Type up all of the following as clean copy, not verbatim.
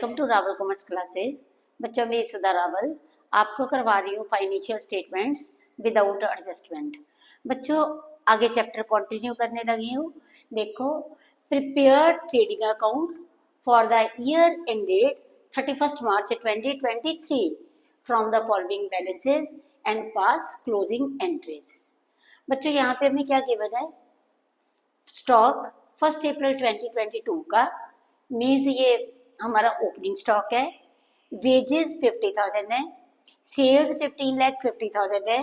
Welcome to Rawal commerce classes. बच्चों में सुधा रावल आपको करवा रही हूँ फाइनेंशियल स्टेटमेंट्स विदाउट एडजस्टमेंट। बच्चों आगे चैप्टर कंटिन्यू करने लगी हूँ। देखो, prepare trading account for the year ended 31 March 2023 from the following balances and pass closing entries. बच्चों यहाँ पे हमें क्या गिवन है? स्टॉक 1 अप्रैल 2022 का मीन्स ये हमारा ओपनिंग स्टॉक है। वेजेस 50,000 है, सेल्स 15,50,000 है,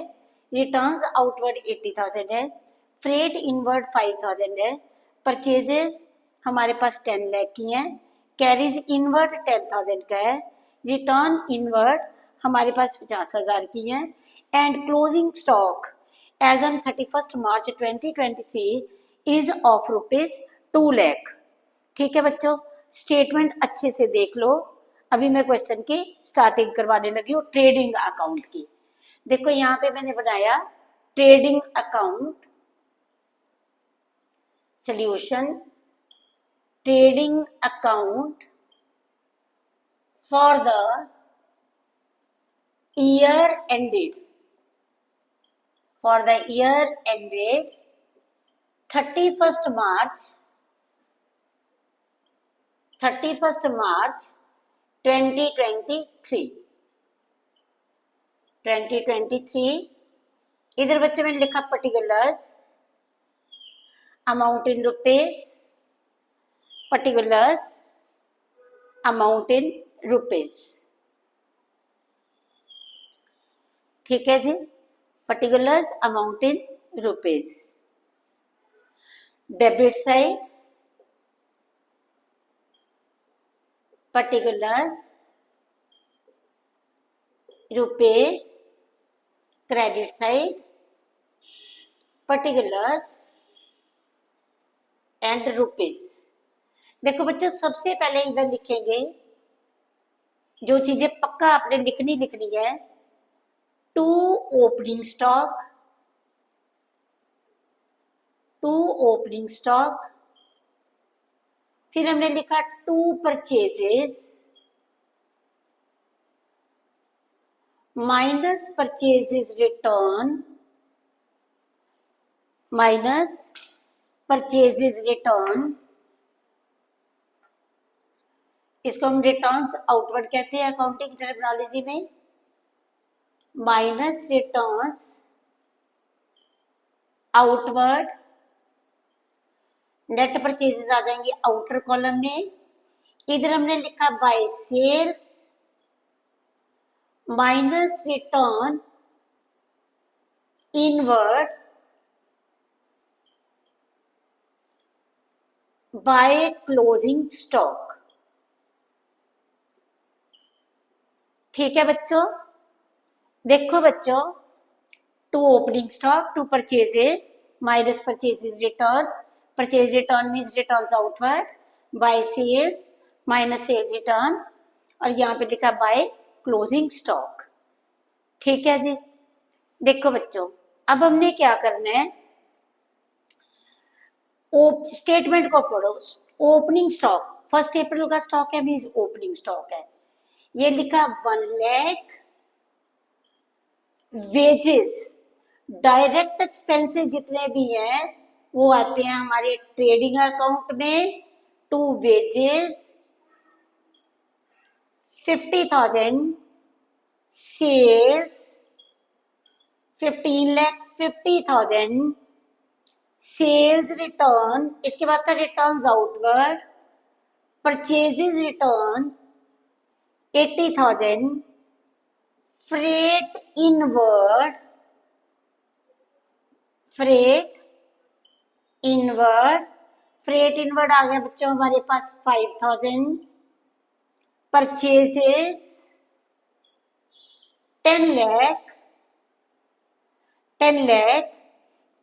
रिटर्न्स आउटवर्ड 80,000 है, फ्रेट इनवर्ड 5,000 है, परचेजेस हमारे पास 10 लाख की हैं, कैरीज इनवर्ड 10,000 का है, रिटर्न इनवर्ड हमारे पास 50,000 की हैं and closing stock as on 31 March 2023 is of ₹2 lakh. ठीक है बच्चों, स्टेटमेंट अच्छे से देख लो। अभी मैं क्वेश्चन की स्टार्टिंग करवाने लगी हूँ ट्रेडिंग अकाउंट की। देखो यहाँ पे मैंने बनाया trading account solution, trading account for the year ended 31st March 2023। इधर बच्चे मैंने लिखा particulars amount in rupees, particulars amount in rupees. ठीक है जी, particulars amount in rupees. Debit side particulars rupees, credit side particulars and rupees। देखो बच्चों, सबसे पहले इधर लिखेंगे जो चीजें पक्का आपने लिखनी है, टू ओपनिंग स्टॉक, फिर हमने लिखा 2 परचेजेस माइनस परचेजेस रिटर्न, इसको हम रिटर्न्स आउटवर्ड कहते हैं अकाउंटिंग टर्मिनोलॉजी में, minus returns outward, net purchases आ जाएंगे आउटर कॉलम में। इधर हमने लिखा by sales minus return inward by closing stock. ठीक है बच्चों, देखो बच्चों, 2 opening stock, 2 purchases minus purchases return, purchase return means returns outward, by sales minus sales return, और यहाँ पे लिखा बाय क्लोजिंग स्टॉक। ठीक है जी। देखो बच्चों, अब हमने क्या करना है, स्टेटमेंट को पढ़ो। ओपनिंग स्टॉक 1 अप्रैल का स्टॉक है, मीन्स ओपनिंग स्टॉक है। ये लिखा 1 लाख, वेजेस डायरेक्ट एक्सपेंसेस जितने भी हैं वो आते हैं हमारे ट्रेडिंग अकाउंट में। 2 वेजेस 50,000, सेल्स 15,50,000, सेल्स रिटर्न, इसके बाद का returns outward, purchases return 80,000, freight inward आ गया बच्चों हमारे पास 5,000, purchases 10 lakh,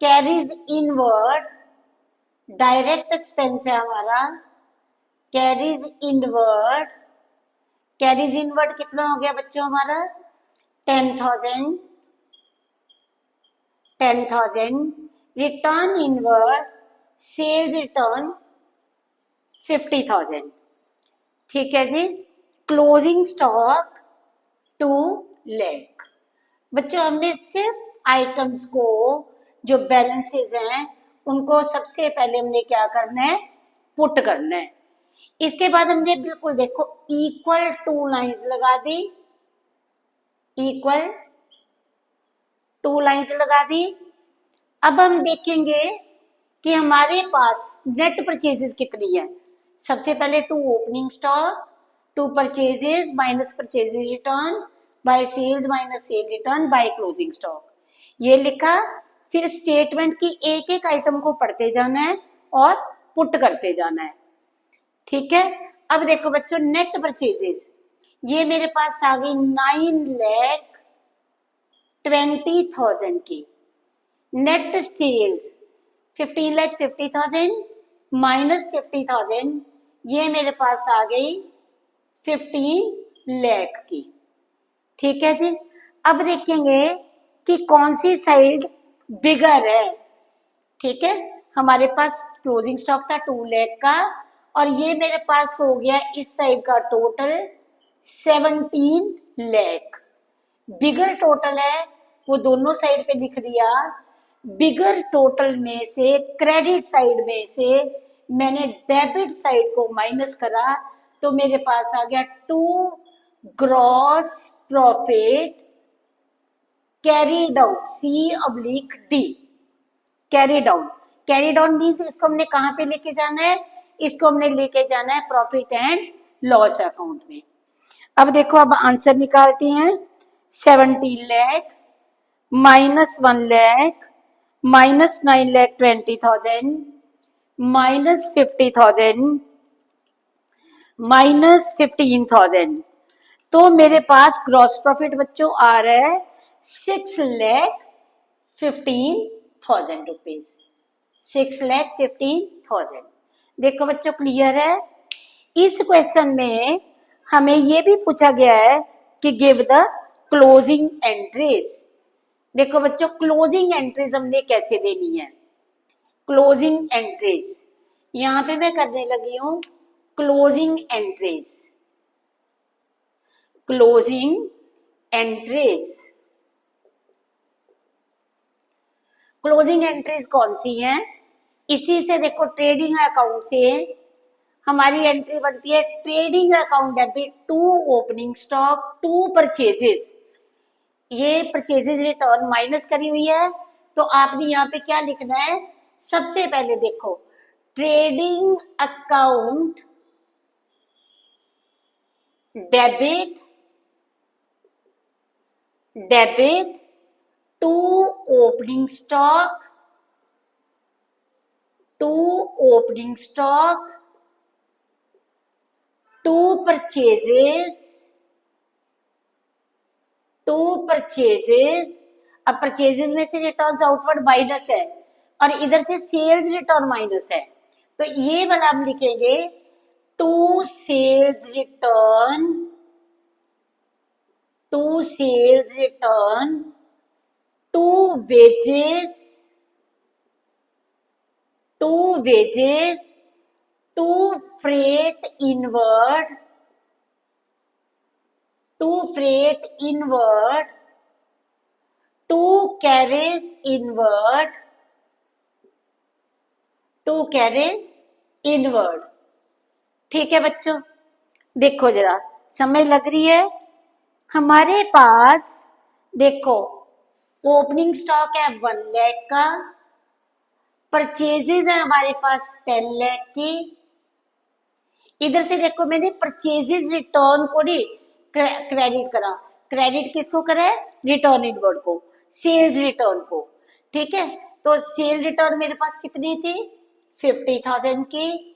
carriage inward direct expense है हमारा, कैरीज इनवर्ड कितना हो गया बच्चों हमारा 10,000, रिटर्न इनवर्ड सेल्स रिटर्न 50,000। ठीक है जी। Closing stock 2 lakh. बच्चों हमने सिर्फ आइटम्स को जो बैलेंसेस हैं उनको सबसे पहले हमने क्या करना है, पुट करना है। इसके बाद हमने बिल्कुल देखो इक्वल टू लाइंस लगा दी, इक्वल टू लाइंस लगा दी। अब हम देखेंगे कि हमारे पास नेट परचेजेस कितनी है। सबसे पहले to opening stock, to purchases minus purchases return by sales minus sale return by closing stock, ये लिखा। फिर स्टेटमेंट की एक एक आइटम को पढ़ते जाना है और पुट करते जाना है, ठीक है। अब देखो बच्चों नेट परचेजेस, ये मेरे पास आ गई 9,20,000 की। नेट सेल्स 15,50,000 माइनस 50,000, ये मेरे पास आ गई 15 लाख की, ठीक है जी। अब देखेंगे कि कौन सी साइड बिगर है, ठीक है। हमारे पास क्लोजिंग स्टॉक था 2 लाख का और ये मेरे पास हो गया इस साइड का टोटल 17 लाख। बिगर टोटल है वो दोनों साइड पे लिख दिया। बिगर टोटल में से क्रेडिट साइड में से मैंने डेबिट साइड को माइनस करा तो मेरे पास आ गया 2 gross profit carried out, C/D, carry down. Carry down means इसको हमने कहाँ पे लेके जाना है, इसको हमने लेके जाना है प्रॉफिट एंड लॉस अकाउंट में। अब देखो अब आंसर निकालते हैं। 17 lakh minus 1 lakh minus 9,20,000 minus 50,000 minus 15,000, तो मेरे पास ग्रॉस प्रॉफिट बच्चों आ रहा है 6,15,000 रुपीज, 6,15,000। देखो बच्चों क्लियर है। इस क्वेश्चन में हमें ये भी पूछा गया है कि गिव द क्लोजिंग एंट्रीज। देखो बच्चों क्लोजिंग एंट्रीज हमने कैसे देनी है। क्लोजिंग एंट्रीज यहाँ पे मैं करने लगी हूं closing entries, closing entries. Closing entries कौन सी हैं, इसी से देखो ट्रेडिंग अकाउंट से हमारी एंट्री बनती है trading account debit 2 opening stock 2 purchases. ये परचेजेस रिटर्न माइनस करी हुई है तो आपने यहाँ पे क्या लिखना है, सबसे पहले देखो trading account debit debit 2 opening stock 2 opening stock 2 purchases 2 purchases. अब परचेजेस में से रिटर्न आउटवर्ड माइनस है और इधर से सेल्स रिटर्न माइनस है, तो ये वाला हम लिखेंगे 2 sales return 2 sales return 2 wages 2 wages 2 freight inward 2 freight inward 2 carriage inward 2 carriage inward, ठीक है बच्चों। देखो जरा समझ लग रही है। हमारे पास देखो ओपनिंग स्टॉक है 1 लाख का, परचेजेज है हमारे पास 10 लाख की। इधर से देखो मैंने परचेजेज रिटर्न को नहीं क्रेडिट करा, क्रेडिट किसको करा है, रिटर्न इनवर्ड को, सेल्स रिटर्न को, ठीक है। तो सेल रिटर्न मेरे पास कितनी थी 50,000 की,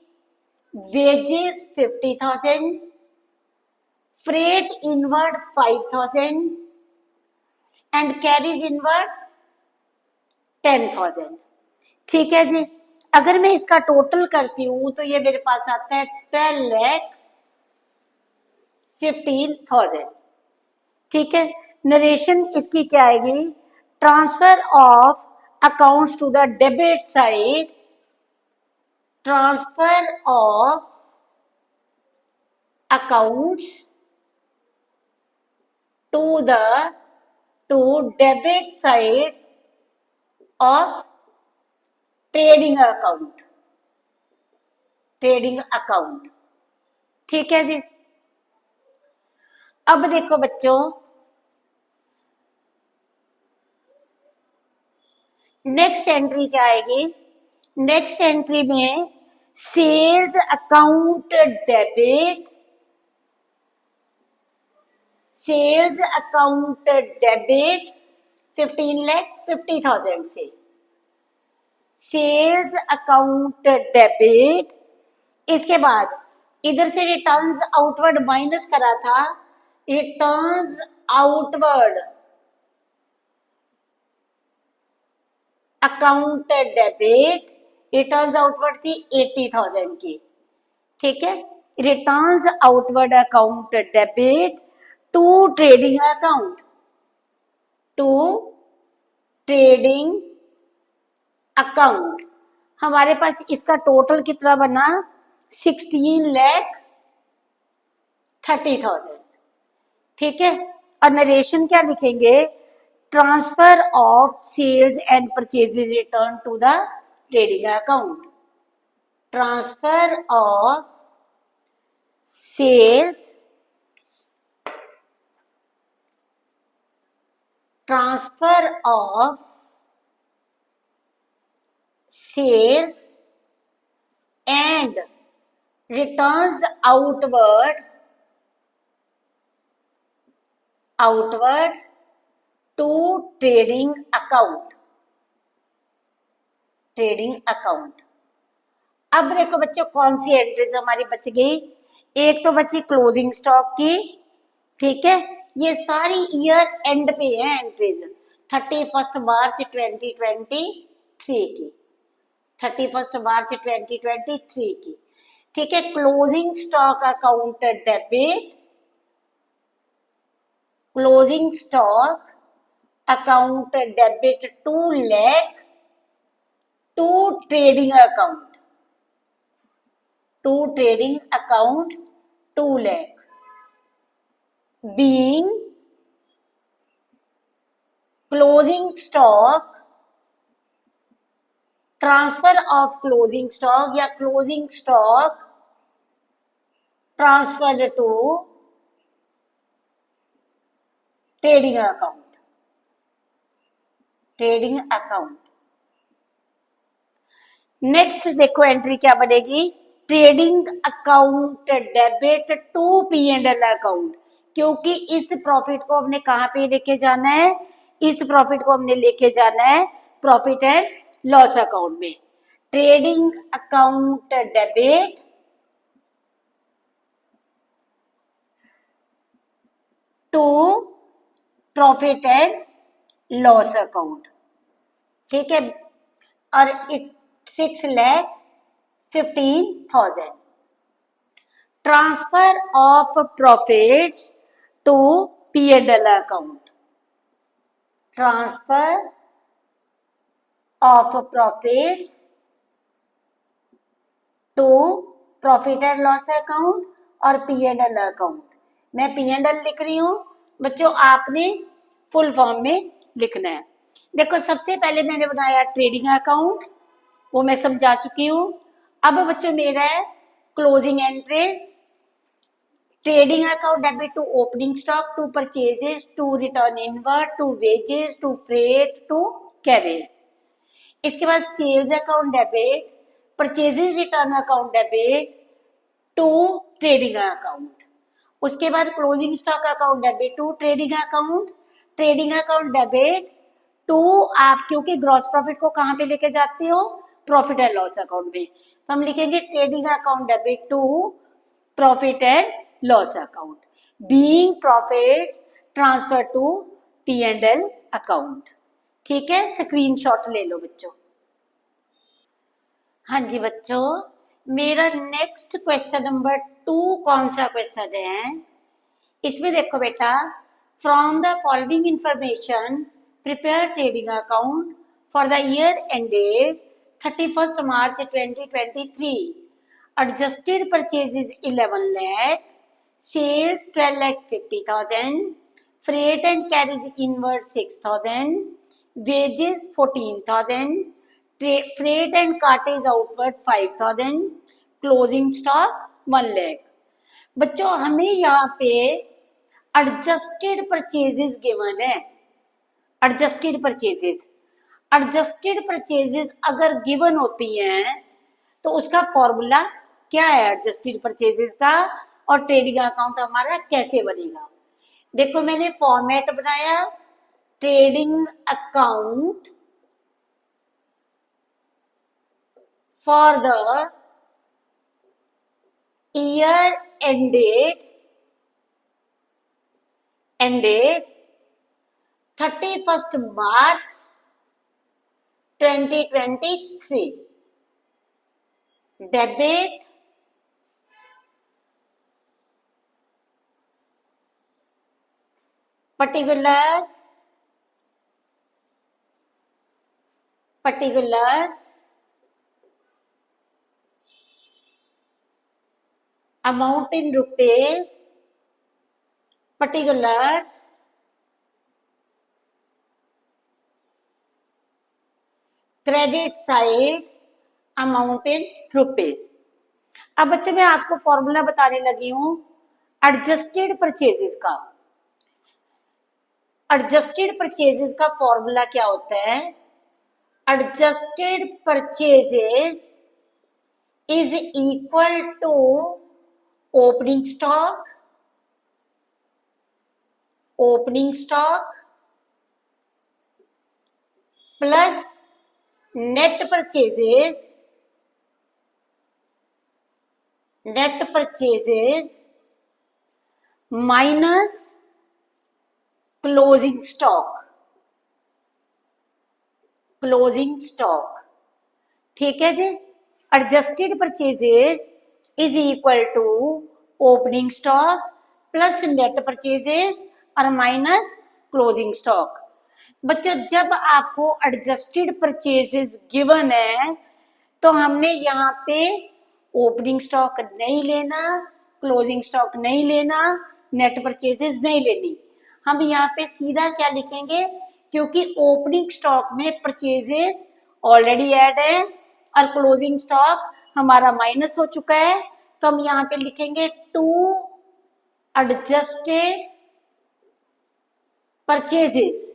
wages 50,000, freight inward 5,000 and carriage inward 10,000, ठीक है जी। अगर मैं इसका टोटल करती हूं तो ये मेरे पास आता है 12,15,000, ठीक है। नरेशन इसकी क्या आएगी, transfer of accounts to the debit side, transfer of accounts to the debit side of trading account, trading account. ठीक है जी। अब देखो बच्चों, नेक्स्ट एंट्री क्या आएगी? नेक्स्ट एंट्री में sales account debit, sales account debit 15,50,000 से, सेल्स अकाउंट डेबिट। इसके बाद इधर से रिटर्न्स आउटवर्ड माइनस करा था, returns outward account debit, returns outward थी 80,000 की। ठीक है, returns outward account debit to trading account, to trading account. हमारे पास इसका टोटल कितना बना? 16,30,000। ठीक है, और नरेशन क्या लिखेंगे? Transfer of sales and purchases return to the trading account, transfer of sales, transfer of sales and returns outward to trading account, trading account. अब देखो बच्चों कौन सी एंट्रीज हमारी बच गई? एक तो बची क्लोजिंग स्टॉक की। ठीक है, ये सारी ईयर एंड पे है एंट्रीज, 31 मार्च 2023 की, 31 मार्च 2023 की। ठीक है, closing stock account debit, closing stock account debit 2 lakh to trading account, to trading account 2 lakh being closing stock, transfer of closing stock या closing stock transferred to trading account, trading account. Next देखो entry क्या बनेगी? Trading account debit to P and L account, क्योंकि इस profit को हमने कहां पे लेके जाना है? इस प्रॉफिट को हमने लेके जाना है प्रॉफिट एंड लॉस अकाउंट में। Trading account debit to profit and loss account. ठीक है, और इस 6,15,000 transfer of profits to P and L account, transfer of profits to profit and loss account और पी एंड एल अकाउंट। मैं P and L लिख रही हूं बच्चों, आपने फुल फॉर्म में लिखना है। देखो सबसे पहले मैंने बनाया ट्रेडिंग अकाउंट, वो मैं समझा चुकी हूं। अब बच्चों मेरा है closing entries, trading account debit to opening stock, to purchases, to return inward, to wages, to freight, to carriage. इसके बाद sales account debit, purchases return account debit to trading account. उसके बाद closing stock account debit to trading account, trading account debit to, आप क्योंकि gross profit को कहां पे लेके जाते हो? प्रॉफिट एंड लॉस अकाउंट में, तो हम लिखेंगे trading account debit to profit and loss account, being profit transfer to P and L account. ठीक है, स्क्रीनशॉट ले लो बच्चों। हाँ जी बच्चों, मेरा नेक्स्ट क्वेश्चन नंबर 2 कौन सा क्वेश्चन है? इसमें देखो बेटा, from the following information prepare trading account for the year ended 31 March 2023, adjusted purchases 11 lakh, sales 12,50,000, freight and carries inward 6,000, wages 14,000, freight and cartage outward 5,000, closing stock 1 lakh। बच्चों हमें यहाँ पे एडजस्टेड परचेजेस गिवन है। Adjusted purchases अगर given होती हैं तो उसका फॉर्मूला क्या है एडजस्टेड परचेजेस का, और ट्रेडिंग अकाउंट हमारा कैसे बनेगा। देखो मैंने फॉर्मेट बनाया, trading account for the year ended 31st March 2023, debit particulars amount in rupees, particulars credit side amount in rupees. अब बच्चे मैं आपको फॉर्मूला बताने लगी हूं एडजस्टेड परचेजेस का। एडजस्टेड परचेजेस का फॉर्मूला क्या होता है, adjusted purchases is equal to opening stock plus net purchases minus closing stock. ठीक है जी। Adjusted purchases is equal to opening stock plus net purchases और माइनस क्लोजिंग स्टॉक। बच्चों जब आपको एडजस्टेड परचेजेस गिवन है तो हमने यहाँ पे ओपनिंग स्टॉक नहीं लेना, क्लोजिंग स्टॉक नहीं लेना, नेट परचेजेस नहीं लेनी। हम यहाँ पे सीधा क्या लिखेंगे, क्योंकि ओपनिंग स्टॉक में परचेजेस ऑलरेडी ऐड है और क्लोजिंग स्टॉक हमारा माइनस हो चुका है, तो हम यहाँ पे लिखेंगे to adjusted purchases,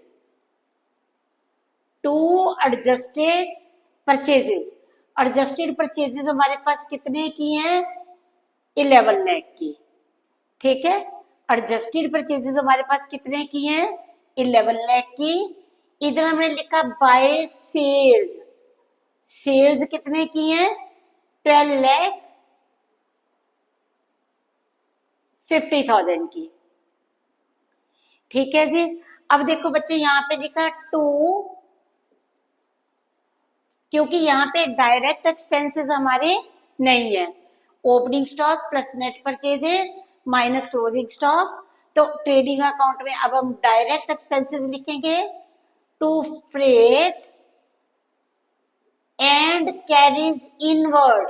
adjusted purchases हमारे पास कितने की हैं, 11 लाख की। ठीक है, एडजस्टेड परचेजेस हमारे पास कितने की हैं, 11 लाख की। इधर हमने लिखा बाय सेल्स, सेल्स कितने की हैं, 12,50,000 की। ठीक है जी। अब देखो बच्चे यहाँ पे लिखा टू, क्योंकि यहाँ पे डायरेक्ट एक्सपेंसेस हमारे नहीं है, opening stock plus net purchases minus closing stock, तो ट्रेडिंग अकाउंट में अब हम डायरेक्ट एक्सपेंसेस लिखेंगे, to freight and carriage inward,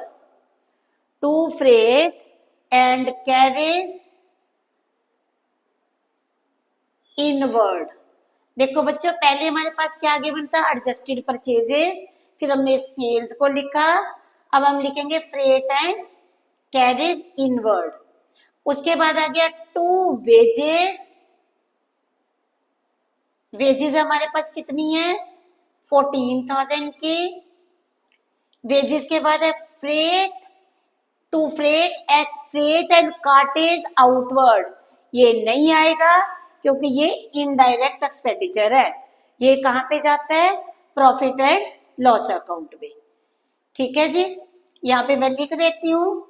to freight and carriage inward. देखो बच्चों पहले हमारे पास क्या गिवन था, एडजस्टेड परचेजेस, फिर हमने सेल्स को लिखा, अब हम लिखेंगे फ्रेट एंड कैरीज इनवर्ड। उसके बाद आ गया टू वेजेस, वेजेस हमारे पास कितनी है, 14,000 की। वेजेस के बाद है freight, to freight and cartage outward, ये नहीं आएगा क्योंकि ये इनडायरेक्ट एक्सपेंडिचर है, ये कहां पे जाता है, प्रॉफिट एंड लॉस अकाउंट में। ठीक है जी, यहाँ पे मैं लिख देती हूं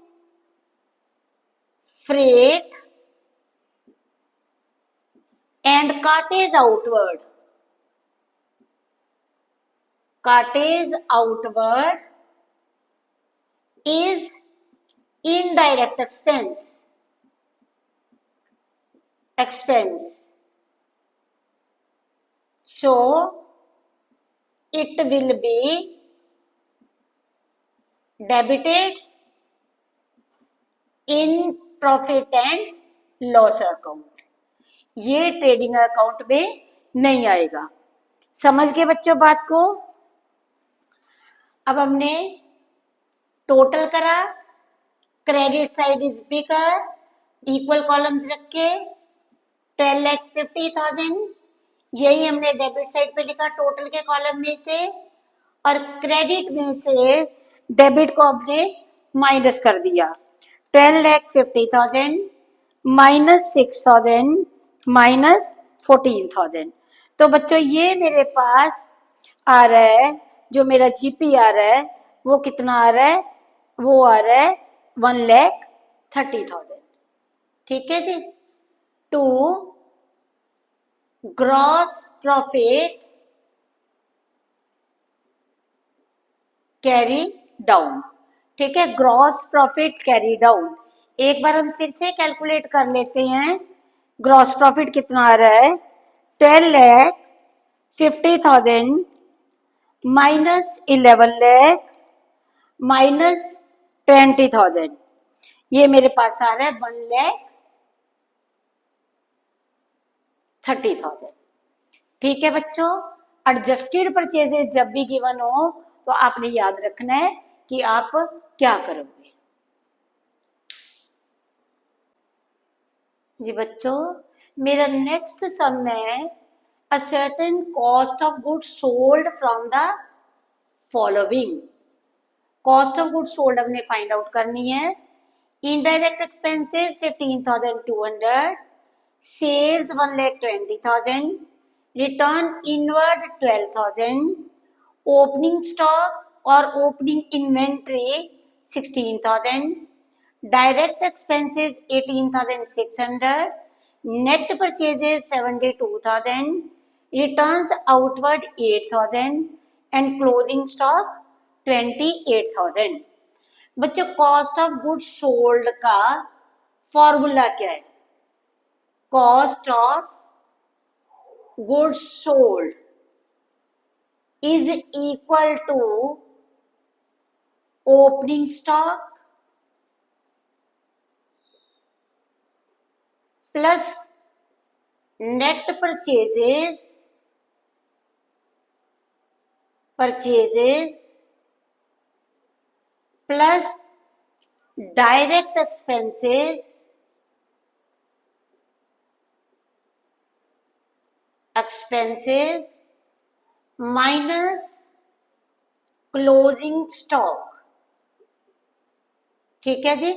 freight and cartage outward is indirect expense, so it will be debited in profit and loss account, ये ट्रेडिंग अकाउंट में नहीं आएगा। समझ गए बच्चों बात को? अब हमने टोटल करा, credit side is bigger, equal columns रख के 12,50,000, यही हमने डेबिट साइड पे लिखा टोटल के कॉलम में से, और क्रेडिट में से डेबिट को हमने माइनस कर दिया। 12,50,000 माइनस 6,000 माइनस 14,000। तो बच्चों ये मेरे पास आ रहा है, जो मेरा जीपी आ रहा है वो कितना आ रहा है? वो आ रहा है 1,30,000। ठीक है जी। To gross profit carry down. ठीक है, ग्रॉस प्रॉफिट कैरी डाउन। एक बार हम फिर से कैलकुलेट कर लेते हैं। ग्रॉस प्रॉफिट कितना आ रहा है? 12,50,000 माइनस 11 लाख माइनस 20,000, ये मेरे पास आ रहा है 1,30,000। ठीक है बच्चों, एडजस्टेड परचेजेस जब भी गिवन हो तो आपने याद रखना है कि आप क्या करोगे। जी बच्चों, मेरा नेक्स्ट सम है ascertain cost of goods sold from the following. Cost of goods sold हमने फाइंड आउट करनी है। Indirect expenses 15,200, sales 1,20,000, return inward 12,000, opening stock और opening inventory 16,000, direct expenses 18,600, net purchases 72,000, returns outward 8,000 and closing stock 28,000। बच्चों cost of goods sold का formula क्या है? Cost of goods sold is equal to opening stock plus net purchases plus direct expenses minus closing stock. ठीक है जी।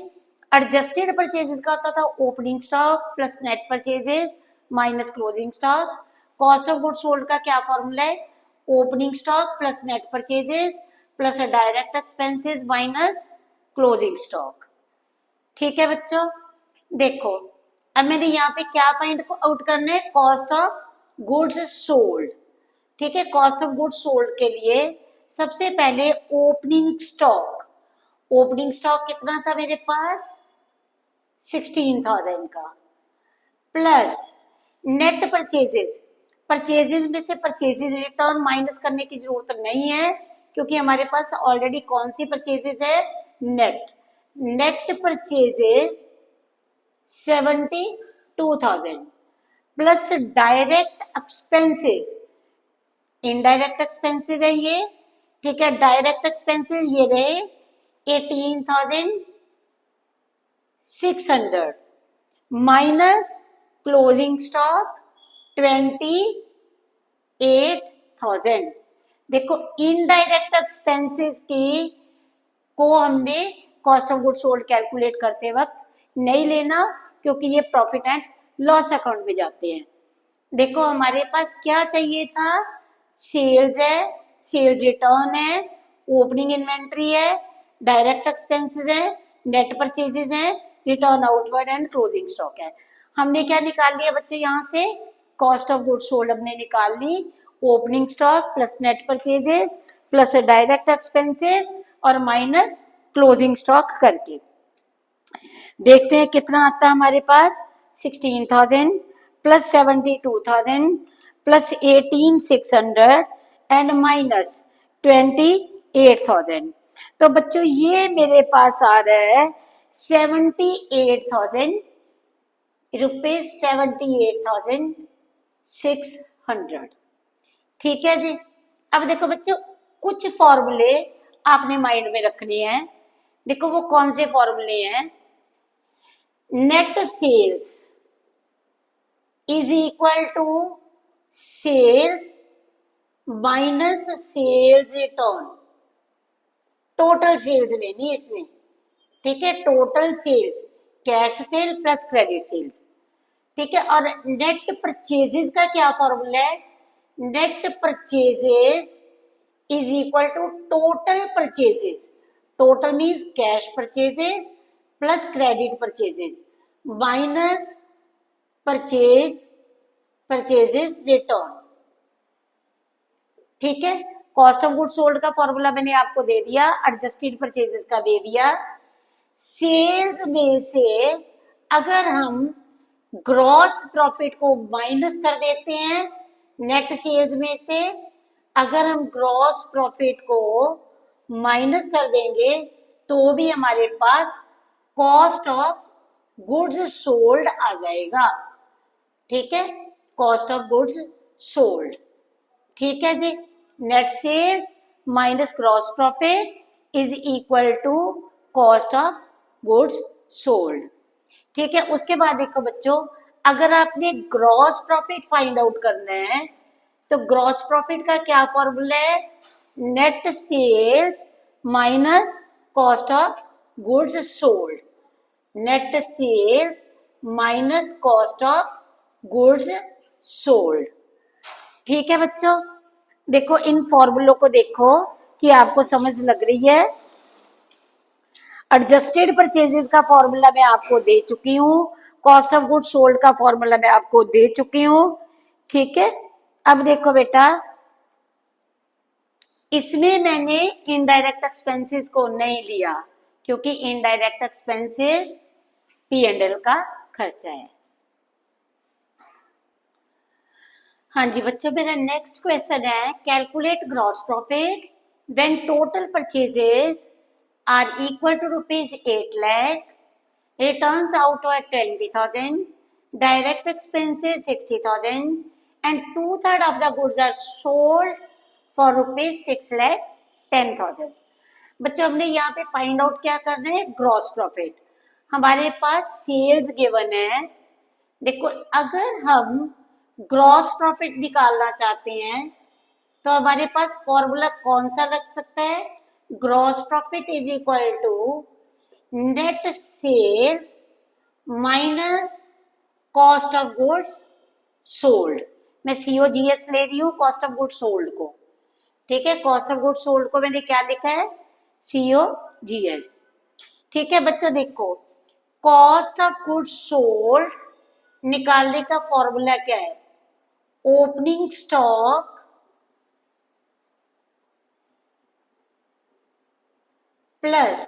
Adjusted purchases का होता था opening stock plus net purchases minus closing stock. Cost of goods sold का क्या formula है? Opening stock plus net purchases plus direct expenses minus closing stock. ठीक है बच्चों, देखो अब मैंने यहाँ पे क्या फाइंड आउट करना है? Cost of goods sold. ठीक है, कॉस्ट ऑफ गुड्स सोल्ड के लिए सबसे पहले ओपनिंग स्टॉक। ओपनिंग स्टॉक कितना था मेरे पास? 16,000 का, प्लस नेट परचेजेस। परचेजेस में से परचेजेस रिटर्न माइनस करने की जरूरत नहीं है क्योंकि हमारे पास ऑलरेडी कौन सी परचेजेस है? Net purchases 72,000 plus direct expenses. Indirect expenses है ये। ठीक है, डायरेक्ट एक्सपेंसेस ये रहे 18,600 माइनस क्लोजिंग स्टॉक 28,000। देखो इनडायरेक्ट एक्सपेंसेस की को हमने cost of good sold calculate करते वक्त नहीं लेना क्योंकि ये प्रॉफिट एंड लॉस अकाउंट में जाते हैं। देखो हमारे पास क्या चाहिए था? सेल्स है, सेल्स रिटर्न है, ओपनिंग इन्वेंट्री है, डायरेक्ट एक्सपेंसेस है, नेट परचेजेस है, return outward and closing stock है। हमने क्या निकाल लिया बच्चे? यहाँ से कॉस्ट ऑफ गुड्स सोल्ड हमने निकाल ली। Opening stock plus net purchases plus direct expenses और माइनस क्लोजिंग स्टॉक करके देखते हैं कितना आता है हमारे पास। 16,000 प्लस 72,000 प्लस 18,600 एंड माइनस 28,000। तो बच्चों ये मेरे पास आ रहा है 78,000 ₹78,600। ठीक है जी। अब देखो बच्चों, कुछ फॉर्मूले आपने माइंड में रखने हैं। देखो वो कौन से फॉर्मूले हैं। Net sales is equal to sales minus sales return. Total sales लेनी है इसमें, ठीक है। Total sales, cash sale plus credit sales, ठीक है। और नेट परचेजेस का क्या फॉर्मूला है। Net purchases is equal to total purchases. Total means cash purchases plus credit purchases minus purchases return, ठीक है। कॉस्ट ऑफ गुड सोल्ड का formula मैंने आपको दे दिया, एडजस्टेड परचेजेस का दे दिया। सेल्स में से अगर हम ग्रॉस प्रॉफिट को माइनस कर देते हैं, नेट सेल्स में से अगर हम ग्रॉस प्रॉफिट को माइनस कर देंगे तो भी हमारे पास कॉस्ट ऑफ गुड्स सोल्ड आ जाएगा, ठीक है। कॉस्ट ऑफ गुड्स सोल्ड, ठीक है जी। Net sales minus gross profit is equal to cost of goods sold, ठीक है। उसके बाद देखो बच्चों, अगर आपने ग्रॉस प्रॉफिट फाइंड आउट करना है तो ग्रॉस प्रॉफिट का क्या फॉर्मूला है। Net sales minus cost of goods sold. Net sales minus cost of goods sold, ठीक है बच्चों। देखो इन फॉर्मूलों को देखो कि आपको समझ लग रही है। एडजस्टेड परचेजेस का फॉर्मूला मैं आपको दे चुकी हूँ, कॉस्ट ऑफ गुड सोल्ड का फॉर्मूला मैं आपको दे चुकी हूँ, ठीक है। अब देखो बेटा, इसमें मैंने इनडायरेक्ट एक्सपेंसेस को नहीं लिया क्योंकि इनडायरेक्ट एक्सपेंसेस P&L का खर्चा है। हाँ जी बच्चों, मेरा नेक्स्ट क्वेश्चन है, calculate gross profit when total purchases are equal to ₹8 lakh, returns out at 20,000, direct expenses 60,000 and 2/3 of the goods are sold for ₹6 lakh 10,000। बच्चों हमने यहाँ पे फाइंड आउट क्या करना है, ग्रॉस प्रॉफिट। हमारे पास सेल्स गिवन है। देखो अगर हम ग्रॉस प्रॉफिट निकालना चाहते हैं तो हमारे पास फॉर्मूला कौन सा लग सकता है। Gross profit is equal to net sales minus cost of goods sold. मैं COGS ले रही हूँ कॉस्ट ऑफ गुड्स सोल्ड को, ठीक है। कॉस्ट ऑफ गुड्स सोल्ड को मैंने क्या लिखा है, COGS, ठीक है। बच्चों देखो, कॉस्ट ऑफ गुड्स सोल्ड निकालने का फॉर्मूला क्या है, opening stock plus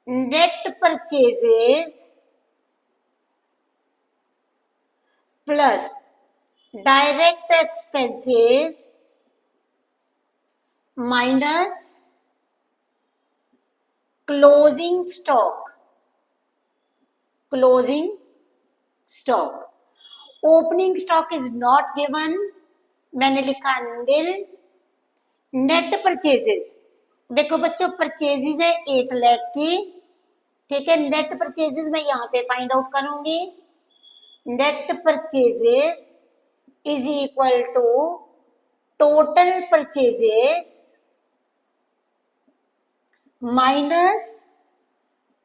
net purchases plus direct expenses minus closing stock. Closing stock, opening stock is not given, मैंने लिखा नील। नेट परचेजेस, देखो बच्चों परचेजेस है 8 लाख की, ठीक है। नेट परचेजेस मैं यहाँ पे फाइंड आउट करूंगी। Net purchases is equal to total purchases minus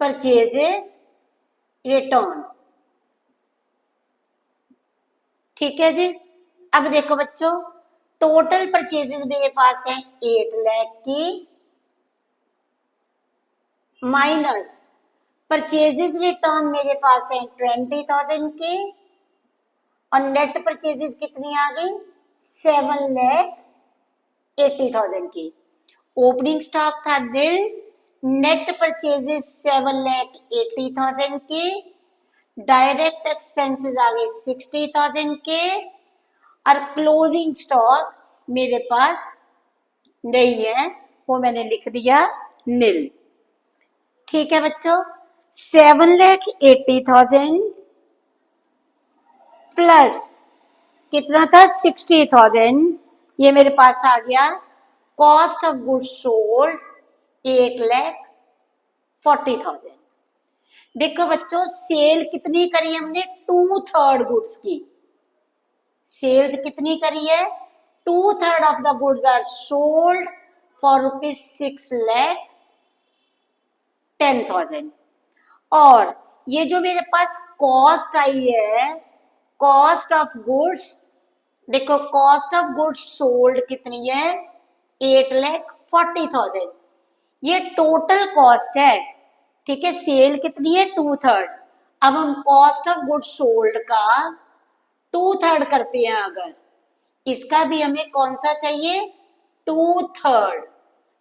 purchases return, ठीक है जी। अब देखो बच्चों, टोटल परचेजेस मेरे पास है 8 लाख की माइनस परचेजेस रिटर्न मेरे पास है 20,000 की और नेट परचेजेस कितनी आ गई 7,80,000 की। ओपनिंग स्टॉक था नील, नेट परचेजेस 7,80,000 की, डायरेक्ट एक्सपेंसेस आ गए 60,000 के और क्लोजिंग स्टॉक मेरे पास नहीं है, वो मैंने लिख दिया नील, ठीक है बच्चों। 7,80,000 प्लस कितना था 60,000, ये मेरे पास आ गया कॉस्ट ऑफ गुड्स सोल्ड 8,40,000। देखो बच्चों सेल कितनी करी हमने 2/3 गुड्स की, सेल्स कितनी करी है 2/3 of the goods are sold for ₹6,10,000। और ये जो मेरे पास कॉस्ट आई है कॉस्ट ऑफ गुड्स, देखो कॉस्ट ऑफ गुड्स सोल्ड कितनी है 8,40,000, ये टोटल कॉस्ट है, ठीक है। सेल कितनी है 2/3, अब हम कॉस्ट ऑफ गुड्स सोल्ड का 2/3 करते हैं, अगर इसका भी हमें कौन सा चाहिए 2/3,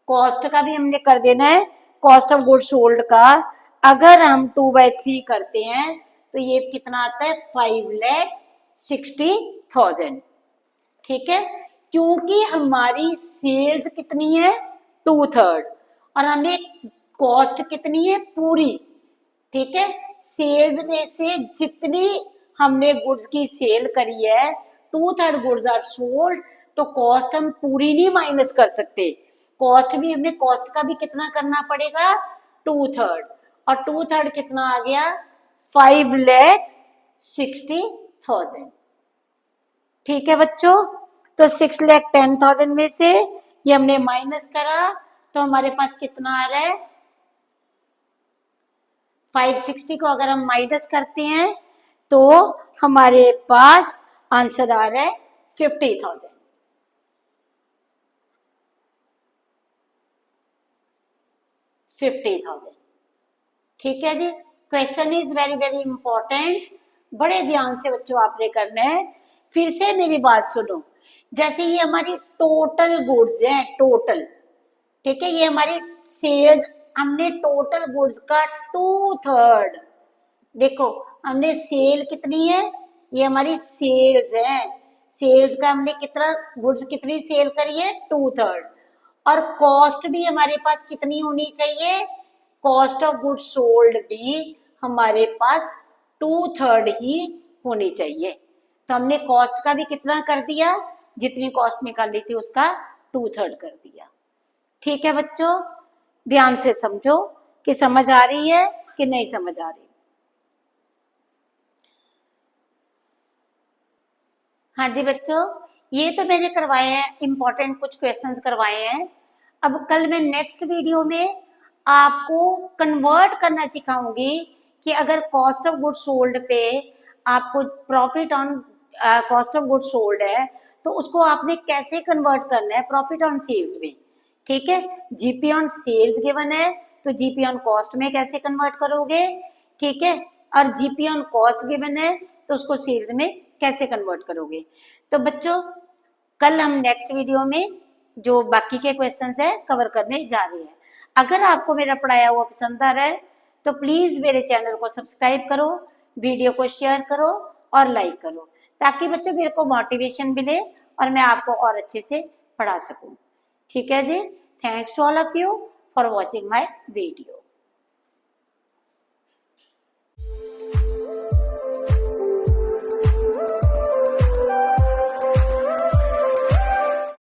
कॉस्ट का भी हमने कर देना है, कॉस्ट ऑफ गुड्स सोल्ड का अगर हम 2/3 करते हैं तो ये कितना आता है 5,60,000, ठीक है। क्योंकि हमारी सेल्स कितनी है 2/3 और हमें कॉस्ट कितनी है पूरी, ठीक है। सेल्स में से जितनी हमने गुड्स की सेल करी है 2/3 गुड्स आर सोल्ड, तो कॉस्ट हम पूरी नहीं माइनस कर सकते, कॉस्ट भी हमें कॉस्ट का भी कितना करना पड़ेगा 2/3, और 2/3 कितना आ गया 5,60,000, ठीक है बच्चों। तो 6,10,000 में से ये हमने माइनस करा तो हमारे पास कितना आ रहा है 560 को अगर हम माइनस करते हैं तो हमारे पास आंसर आ रहा है 50,000। ठीक है जी। Question is very very important, बड़े ध्यान से बच्चों आपने करना है। फिर से मेरी बात सुनो, जैसे ये हमारी टोटल गुड्स है टोटल, ठीक है, ये हमारी सेल्स, हमने टोटल गुड्स का 2/3, देखो हमने सेल कितनी है, ये हमारी सेल्स है, सेल्स का हमने कितना गुड्स कितनी सेल करी है 2/3, और कॉस्ट भी हमारे पास कितनी होनी चाहिए, कॉस्ट ऑफ गुड्स सोल्ड भी हमारे पास 2/3 ही होनी चाहिए। तो हमने कॉस्ट का भी कितना कर दिया, जितनी कॉस्ट निकाली थी उसका 2/3 कर दिया, ठीक है बच्चों। ध्यान से समझो कि समझ आ रही है कि नहीं समझ आ रही। हाँ जी बच्चों, ये तो मैंने करवाए हैं, इंपॉर्टेंट कुछ क्वेश्चंस करवाए हैं। अब कल मैं नेक्स्ट वीडियो में आपको कन्वर्ट करना सिखाऊंगी कि अगर कॉस्ट ऑफ गुड सोल्ड पे आपको profit on cost of good sold है तो उसको आपने कैसे कन्वर्ट करना है प्रॉफिट ऑन सेल्स में, ठीक है। जीपी ऑन सेल्स गिवन है तो जीपी ऑन कॉस्ट में कैसे कन्वर्ट करोगे, ठीक है, और जीपी ऑन कॉस्ट गिवन है तो उसको सेल्स में कैसे कन्वर्ट करोगे। तो बच्चों कल हम नेक्स्ट वीडियो में जो बाकी के क्वेश्चंस है कवर करने जा रहे हैं। अगर आपको मेरा पढ़ाया हुआ पसंद आ रहा है तो प्लीज मेरे चैनल को सब्सक्राइब करो, वीडियो को शेयर करो और लाइक करो, ताकि बच्चों मेरे को मोटिवेशन मिले और मैं आपको और अच्छे से पढ़ा सकूं, ठीक है जी। Thanks to all of you for watching my video.